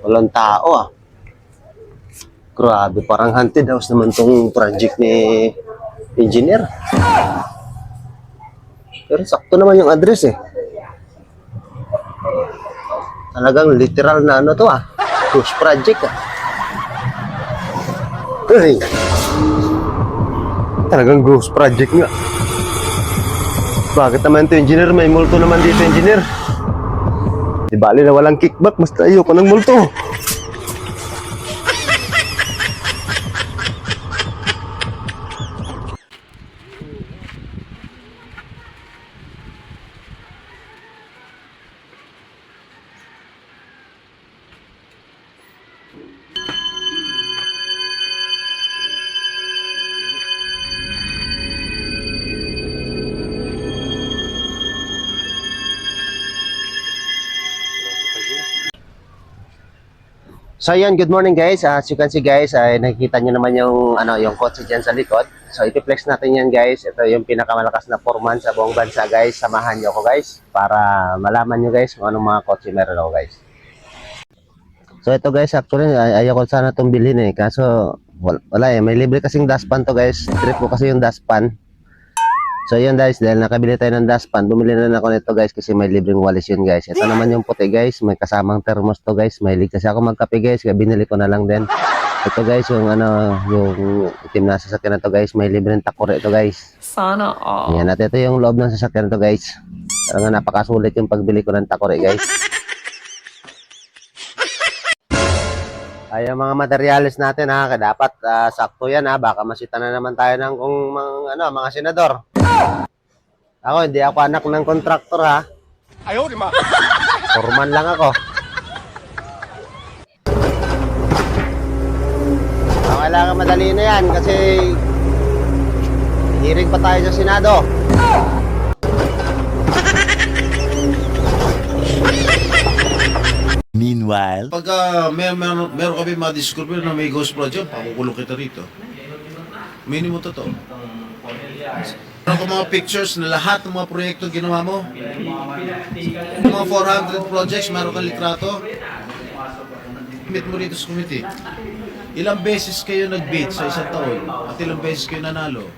Walang tao ah. Grabe, parang haunted house naman tong project ni engineer. Pero sakto naman yung address eh. Talagang literal na ano to ah. Ghost project ah. Ay. Talagang ghost project nga. Bakit naman ito engineer? May multo naman dito engineer. Di bali na walang kickback, basta ayoko ng multo. So ayan, good morning guys. As you can see guys, ay nakikita nyo naman yung yung kotse dyan sa likod. So ipiplex natin yan guys. Ito yung pinakamalakas na foreman sa buong bansa guys. Samahan nyo ako guys para malaman nyo guys kung anong mga kotse meron ako guys. So ito guys, actually ayaw ko sana itong bilhin eh. Kaso wala eh, may libre kasing dustpan to guys. Trip ko kasi yung dustpan. So yun guys, dahil nakabili tayo ng dustpan, bumili na ako nito guys kasi may libreng walis yun guys. Ito naman yung puti guys, may kasamang thermos to guys. Mahilig kasi ako magkape guys, kaya binili ko na lang din. Ito guys, yung yung itim na sasakyan na to guys, may libreng takore to guys. Sana all. Yan, at ito yung loob ng sasakyan to guys. Talaga napakasulit yung pagbili ko ng takore guys. Ay, yung mga materials natin ha, dapat sakto yan ha, baka masita na naman tayo ng kung mga senador. Ako, hindi ako anak ng kontraktor ha. Ayaw, di ma. Foreman lang ako. Kailangan madali na yan kasi hearing pa tayo sa Senado. Meanwhile, Pag meron kami ma-discover na may ghost project, pakukulong kita rito. Minimum totoo. Meron ko mga pictures na lahat ng mga proyekto ginawa mo. Mga 400 projects, meron kang litrato. Meet mo rito sa committee. Ilang beses kayo nag-bid sa isang taon at ilang beses kayo nanalo.